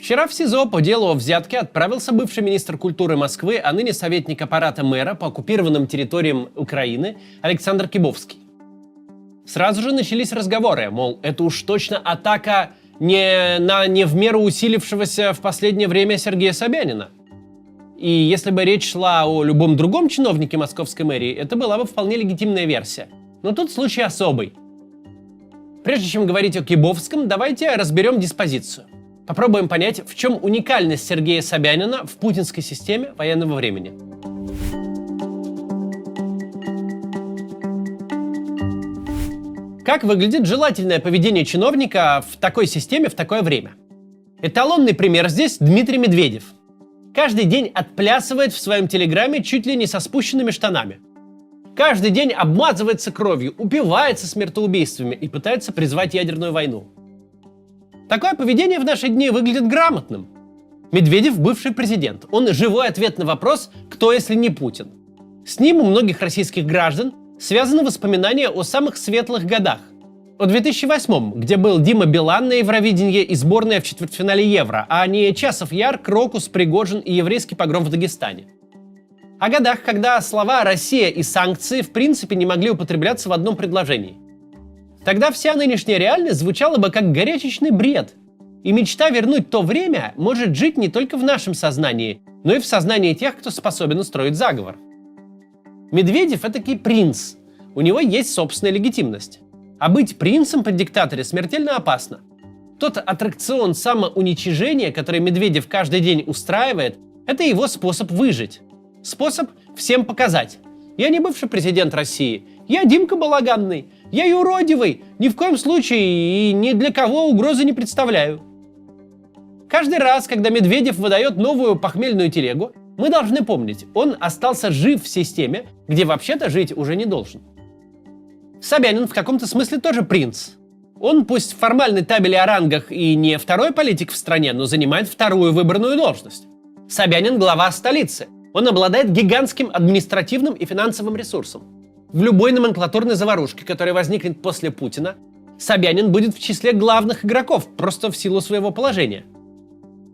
Вчера в СИЗО по делу о взятке отправился бывший министр культуры Москвы, а ныне советник аппарата мэра по оккупированным территориям Украины Александр Кибовский. Сразу же начались разговоры, мол, это уж точно атака не в меру усилившегося в последнее время Сергея Собянина. И если бы речь шла о любом другом чиновнике московской мэрии, это была бы вполне легитимная версия. Но тут случай особый. Прежде чем говорить о Кибовском, давайте разберем диспозицию. Попробуем понять, в чем уникальность Сергея Собянина в путинской системе военного времени. Как выглядит желательное поведение чиновника в такой системе в такое время? Эталонный пример здесь Дмитрий Медведев. Каждый день отплясывает в своем телеграме чуть ли не со спущенными штанами. Каждый день обмазывается кровью, упивается смертоубийствами и пытается призвать ядерную войну. Такое поведение в наши дни выглядит грамотным. Медведев – бывший президент. Он живой ответ на вопрос «кто, если не Путин?». С ним у многих российских граждан связаны воспоминания о самых светлых годах. О 2008-м, где был Дима Билан на Евровидении и сборная в четвертьфинале Евро, а не Часов Яр, Крокус, Пригожин и еврейский погром в Дагестане. О годах, когда слова «Россия» и «санкции» в принципе не могли употребляться в одном предложении. Тогда вся нынешняя реальность звучала бы как горячечный бред. И мечта вернуть то время может жить не только в нашем сознании, но и в сознании тех, кто способен устроить заговор. Медведев – этакий принц. У него есть собственная легитимность. А быть принцем при диктаторе смертельно опасно. Тот аттракцион самоуничижения, который Медведев каждый день устраивает, это его способ выжить. Способ всем показать. Я не бывший президент России. Я Димка Балаганный. Я юродивый. Ни в коем случае и ни для кого угрозы не представляю. Каждый раз, когда Медведев выдает новую похмельную телегу, мы должны помнить, он остался жив в системе, где вообще-то жить уже не должен. Собянин в каком-то смысле тоже принц. Он пусть в формальной табели о рангах и не второй политик в стране, но занимает вторую выборную должность. Собянин – глава столицы. Он обладает гигантским административным и финансовым ресурсом. В любой номенклатурной заварушке, которая возникнет после Путина, Собянин будет в числе главных игроков, просто в силу своего положения.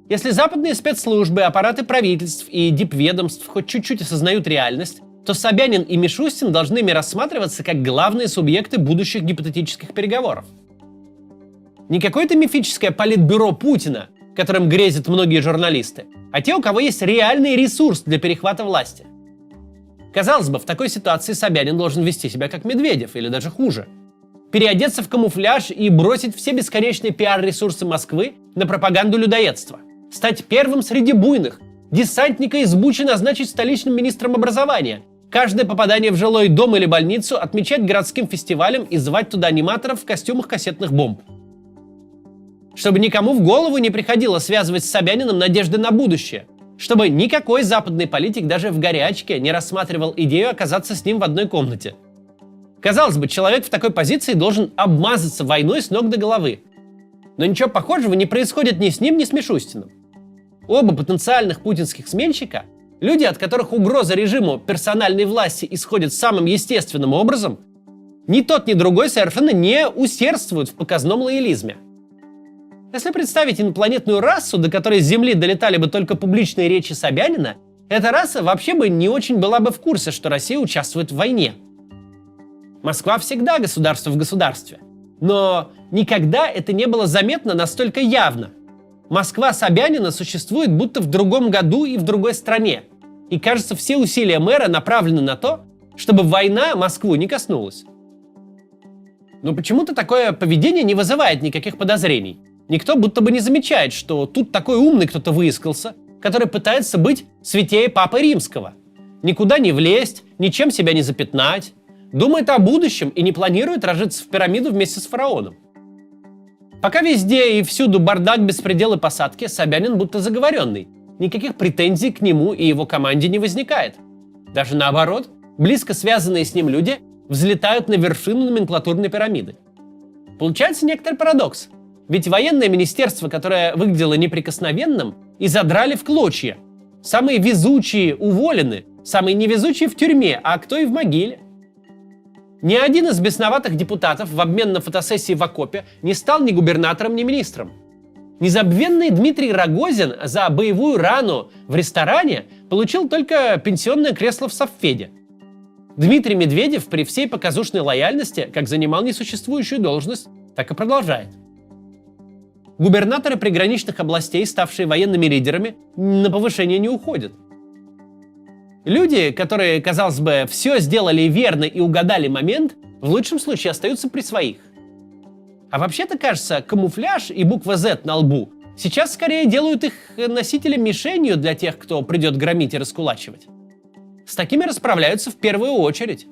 Если западные спецслужбы, аппараты правительств и дипведомств хоть чуть-чуть осознают реальность, то Собянин и Мишустин должны ими рассматриваться как главные субъекты будущих гипотетических переговоров. Не какое-то мифическое политбюро Путина, которым грезят многие журналисты, а те, у кого есть реальный ресурс для перехвата власти. Казалось бы, в такой ситуации Собянин должен вести себя как Медведев, или даже хуже. Переодеться в камуфляж и бросить все бесконечные пиар-ресурсы Москвы на пропаганду людоедства. Стать первым среди буйных, десантника из Бучи назначить столичным министром образования, каждое попадание в жилой дом или больницу отмечать городским фестивалем и звать туда аниматоров в костюмах кассетных бомб. Чтобы никому в голову не приходило связывать с Собяниным надежды на будущее. Чтобы никакой западный политик даже в горячке не рассматривал идею оказаться с ним в одной комнате. Казалось бы, человек в такой позиции должен обмазаться войной с ног до головы. Но ничего похожего не происходит ни с ним, ни с Мишустиным. Оба потенциальных путинских сменщика, люди, от которых угроза режиму персональной власти исходит самым естественным образом, ни тот, ни другой совершенно не усердствуют в показном лоялизме. Если представить инопланетную расу, до которой с Земли долетали бы только публичные речи Собянина, эта раса вообще бы не очень была бы в курсе, что Россия участвует в войне. Москва всегда государство в государстве. Но никогда это не было заметно настолько явно. Москва Собянина существует будто в другом году и в другой стране. И кажется, все усилия мэра направлены на то, чтобы война Москву не коснулась. Но почему-то такое поведение не вызывает никаких подозрений. Никто будто бы не замечает, что тут такой умный кто-то выискался, который пытается быть святее Папы Римского. Никуда не влезть, ничем себя не запятнать. Думает о будущем и не планирует рожиться в пирамиду вместе с фараоном. Пока везде и всюду бардак, беспредел и посадки, Собянин будто заговоренный. Никаких претензий к нему и его команде не возникает. Даже наоборот, близко связанные с ним люди взлетают на вершину номенклатурной пирамиды. Получается некоторый парадокс. Ведь военное министерство, которое выглядело неприкосновенным, и задрали в клочья. Самые везучие уволены, самые невезучие в тюрьме, а кто и в могиле. Ни один из бесноватых депутатов в обмен на фотосессии в окопе не стал ни губернатором, ни министром. Незабвенный Дмитрий Рогозин за боевую рану в ресторане получил только пенсионное кресло в Совфеде. Дмитрий Медведев при всей показушной лояльности как занимал несуществующую должность, так и продолжает. Губернаторы приграничных областей, ставшие военными лидерами, на повышение не уходят. Люди, которые, казалось бы, все сделали верно и угадали момент, в лучшем случае остаются при своих. А вообще-то, кажется, камуфляж и буква Z на лбу сейчас скорее делают их носителем мишенью для тех, кто придет громить и раскулачивать. С такими расправляются в первую очередь.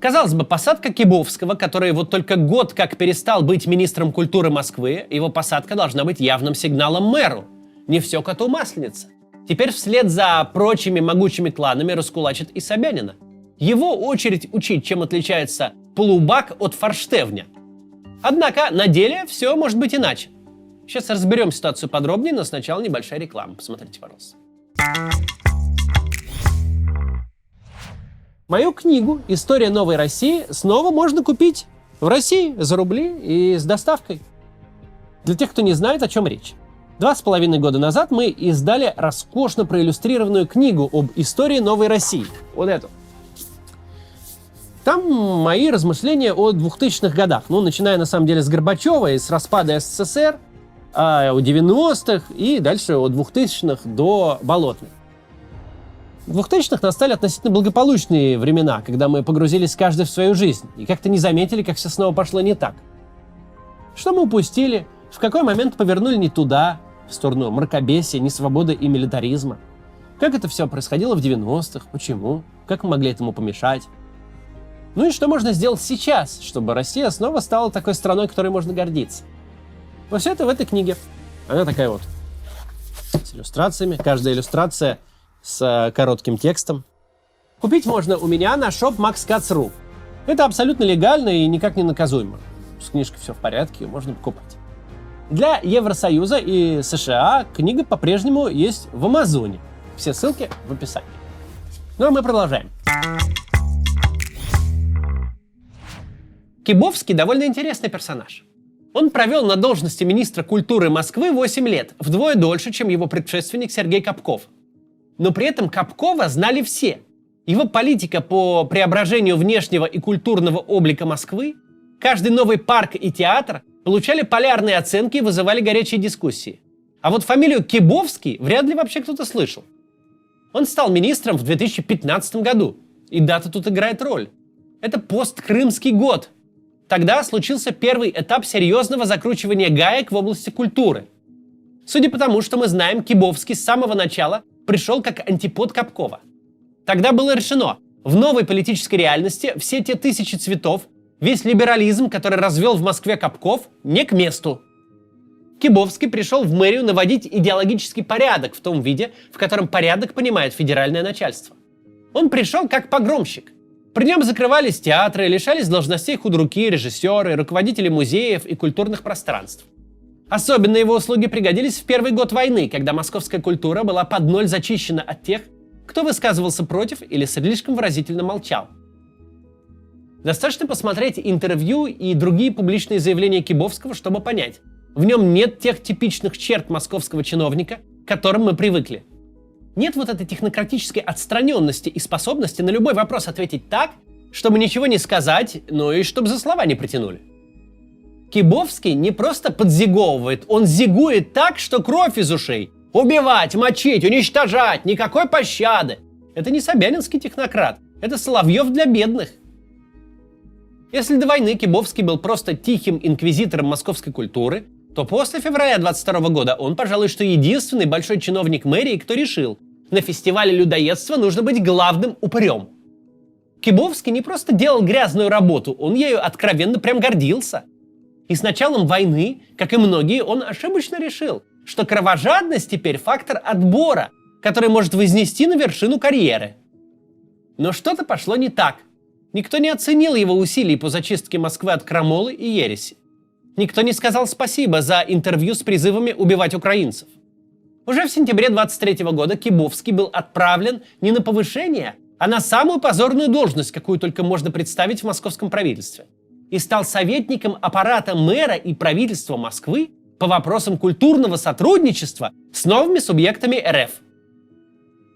Казалось бы, посадка Кибовского, который вот только год как перестал быть министром культуры Москвы, его посадка должна быть явным сигналом мэру. Не все коту масленица. Теперь вслед за прочими могучими кланами раскулачит и Собянина. Его очередь учить, чем отличается полубак от форштевня. Однако на деле все может быть иначе. Сейчас разберем ситуацию подробнее, но сначала небольшая реклама. Посмотрите, пожалуйста. Мою книгу «История новой России» снова можно купить в России за рубли и с доставкой. Для тех, кто не знает, о чем речь. 2,5 года назад мы издали роскошно проиллюстрированную книгу об истории новой России. Вот эту. Там мои размышления о 2000-х годах. Начиная на самом деле с Горбачева и с распада СССР, о 90-х и дальше о 2000-х до Болотных. В 2000-х настали относительно благополучные времена, когда мы погрузились каждый в свою жизнь и как-то не заметили, как все снова пошло не так. Что мы упустили, в какой момент повернули не туда, в сторону мракобесия, несвободы и милитаризма. Как это все происходило в 90-х, почему, как мы могли этому помешать. И что можно сделать сейчас, чтобы Россия снова стала такой страной, которой можно гордиться. Но все это в этой книге. Она такая вот, с иллюстрациями, каждая иллюстрация с коротким текстом. Купить можно у меня на shop maxcats.ru. Это абсолютно легально и никак не наказуемо. С книжкой все в порядке, ее можно покупать. Для Евросоюза и США книга по-прежнему есть в Амазоне. Все ссылки в описании. А мы продолжаем. Кибовский довольно интересный персонаж. Он провел на должности министра культуры Москвы 8 лет, вдвое дольше, чем его предшественник Сергей Капков. Но при этом Капкова знали все. Его политика по преображению внешнего и культурного облика Москвы, каждый новый парк и театр получали полярные оценки и вызывали горячие дискуссии. А вот фамилию Кибовский вряд ли вообще кто-то слышал. Он стал министром в 2015 году, и дата тут играет роль. Это посткрымский год. Тогда случился первый этап серьезного закручивания гаек в области культуры. Судя по тому, что мы знаем, Кибовский с самого начала пришел как антипод Капкова. Тогда было решено, в новой политической реальности все те тысячи цветов, весь либерализм, который развел в Москве Капков, не к месту. Кибовский пришел в мэрию наводить идеологический порядок в том виде, в котором порядок понимает федеральное начальство. Он пришел как погромщик. При нем закрывались театры, лишались должностей худруки, режиссеры, руководители музеев и культурных пространств. Особенно его услуги пригодились в первый год войны, когда московская культура была под ноль зачищена от тех, кто высказывался против или слишком выразительно молчал. Достаточно посмотреть интервью и другие публичные заявления Кибовского, чтобы понять, в нем нет тех типичных черт московского чиновника, к которым мы привыкли. Нет вот этой технократической отстраненности и способности на любой вопрос ответить так, чтобы ничего не сказать, но и чтобы за слова не притянули. Кибовский не просто подзиговывает, он зигует так, что кровь из ушей. Убивать, мочить, уничтожать, никакой пощады. Это не собянинский технократ, это Соловьев для бедных. Если до войны Кибовский был просто тихим инквизитором московской культуры, то после февраля 22 года он, пожалуй, что единственный большой чиновник мэрии, кто решил, на фестивале людоедства нужно быть главным упырем. Кибовский не просто делал грязную работу, он ею откровенно прям гордился. И с началом войны, как и многие, он ошибочно решил, что кровожадность теперь фактор отбора, который может вознести на вершину карьеры. Но что-то пошло не так. Никто не оценил его усилий по зачистке Москвы от крамолы и ереси. Никто не сказал спасибо за интервью с призывами убивать украинцев. Уже в сентябре 23 года Кибовский был отправлен не на повышение, а на самую позорную должность, какую только можно представить в московском правительстве. и стал советником аппарата мэра и правительства Москвы по вопросам культурного сотрудничества с новыми субъектами РФ.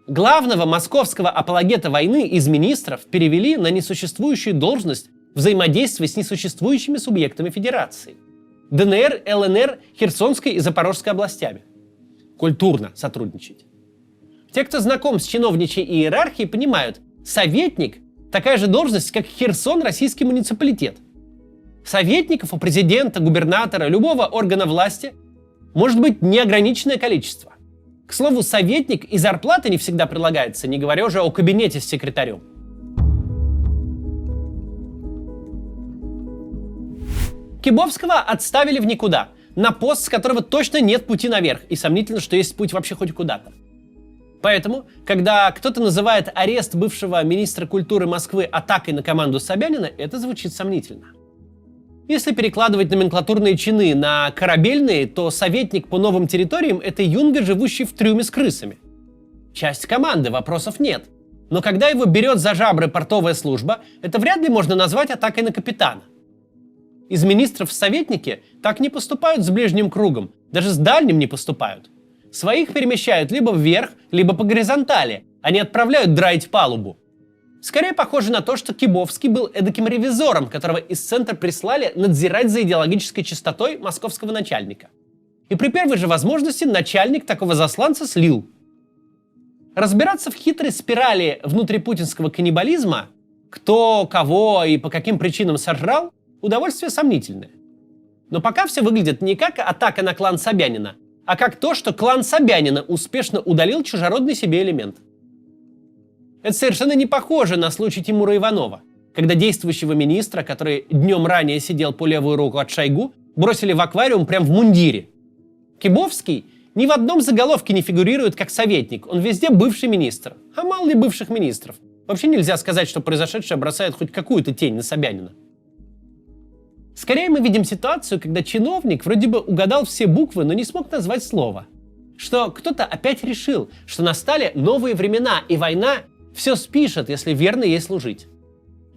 Главного московского апологета войны из министров перевели на несуществующую должность взаимодействия с несуществующими субъектами Федерации – ДНР, ЛНР, Херсонской и Запорожской областями. Культурно сотрудничать. Те, кто знаком с чиновничьей иерархией, понимают, советник – такая же должность, как Херсон, российский муниципалитет. Советников у президента, губернатора, любого органа власти может быть неограниченное количество. К слову, советник и зарплата не всегда прилагается, не говоря уже о кабинете с секретарем. Кибовского отставили в никуда, на пост, с которого точно нет пути наверх, и сомнительно, что есть путь вообще хоть куда-то. Поэтому, когда кто-то называет арест бывшего министра культуры Москвы атакой на команду Собянина, это звучит сомнительно. Если перекладывать номенклатурные чины на корабельные, то советник по новым территориям – это юнга, живущий в трюме с крысами. Часть команды, вопросов нет. Но когда его берет за жабры портовая служба, это вряд ли можно назвать атакой на капитана. Из министров в советники так не поступают с ближним кругом, даже с дальним не поступают. Своих перемещают либо вверх, либо по горизонтали, а не отправляют драить палубу. Скорее похоже на то, что Кибовский был эдаким ревизором, которого из центра прислали надзирать за идеологической чистотой московского начальника. И при первой же возможности начальник такого засланца слил. Разбираться в хитрой спирали внутрипутинского каннибализма, кто, кого и по каким причинам сожрал, удовольствие сомнительное. Но пока все выглядит не как атака на клан Собянина, а как то, что клан Собянина успешно удалил чужеродный себе элемент. Это совершенно не похоже на случай Тимура Иванова, когда действующего министра, который днем ранее сидел по левую руку от Шойгу, бросили в аквариум прямо в мундире. Кибовский ни в одном заголовке не фигурирует как советник, он везде бывший министр. А мало ли бывших министров. Вообще нельзя сказать, что произошедшее бросает хоть какую-то тень на Собянина. Скорее мы видим ситуацию, когда чиновник вроде бы угадал все буквы, но не смог назвать слово. Что кто-то опять решил, что настали новые времена, и война все спишет, если верно ей служить.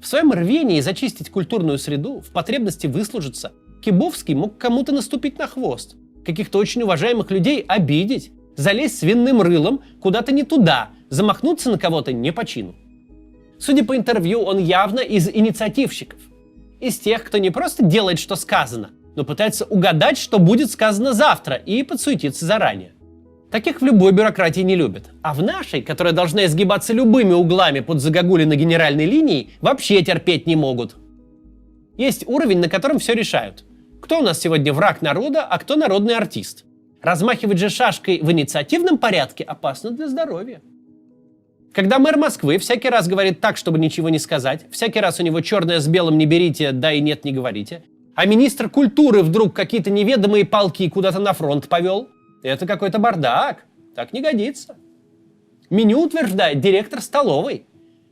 В своем рвении зачистить культурную среду, в потребности выслужиться, Кибовский мог кому-то наступить на хвост, каких-то очень уважаемых людей обидеть, залезть свиным рылом куда-то не туда, замахнуться на кого-то не по чину. Судя по интервью, он явно из инициативщиков. Из тех, кто не просто делает, что сказано, но пытается угадать, что будет сказано завтра, и подсуетиться заранее. Таких в любой бюрократии не любят. А в нашей, которая должна изгибаться любыми углами под загогулиной генеральной линией, вообще терпеть не могут. Есть уровень, на котором все решают. Кто у нас сегодня враг народа, а кто народный артист. Размахивать же шашкой в инициативном порядке опасно для здоровья. Когда мэр Москвы всякий раз говорит так, чтобы ничего не сказать, всякий раз у него черное с белым не берите, да и нет не говорите, а министр культуры вдруг какие-то неведомые полки куда-то на фронт повел, это какой-то бардак, так не годится. Меню утверждает директор столовой.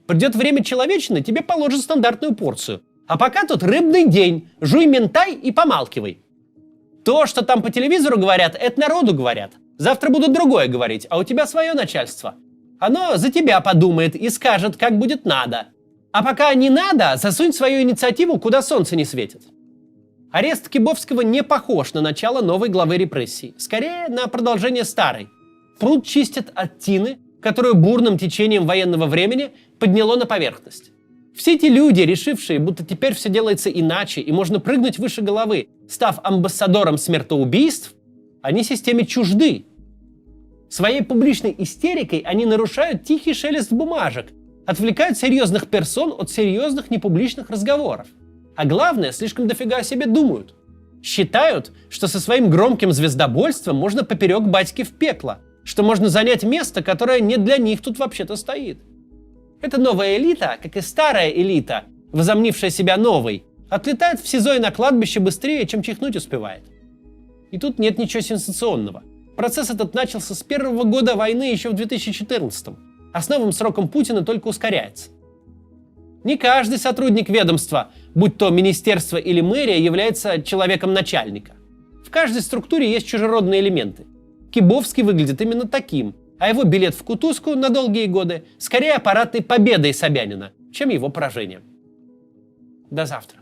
Придет время человечины, тебе положат стандартную порцию. А пока тут рыбный день, жуй ментай и помалкивай. То, что там по телевизору говорят, это народу говорят. Завтра будут другое говорить, а у тебя свое начальство. Оно за тебя подумает и скажет, как будет надо. А пока не надо, засунь свою инициативу, куда солнце не светит. Арест Кибовского не похож на начало новой главы репрессий. Скорее, на продолжение старой. Пруд чистят от тины, которую бурным течением военного времени подняло на поверхность. Все эти люди, решившие, будто теперь все делается иначе и можно прыгнуть выше головы, став амбассадором смертоубийств, они системе чужды. Своей публичной истерикой они нарушают тихий шелест бумажек, отвлекают серьезных персон от серьезных непубличных разговоров. А главное, слишком дофига о себе думают. Считают, что со своим громким звездобольством можно поперек батьки в пекло, что можно занять место, которое не для них тут вообще-то стоит. Эта новая элита, как и старая элита, возомнившая себя новой, отлетает в СИЗО и на кладбище быстрее, чем чихнуть успевает. И тут нет ничего сенсационного. Процесс этот начался с первого года войны еще в 2014-м, а с новым сроком Путина только ускоряется. Не каждый сотрудник ведомства, будь то министерство или мэрия, является человеком начальника. В каждой структуре есть чужеродные элементы. Кибовский выглядит именно таким, а его билет в кутузку на долгие годы скорее аппаратной победой Собянина, чем его поражением. До завтра.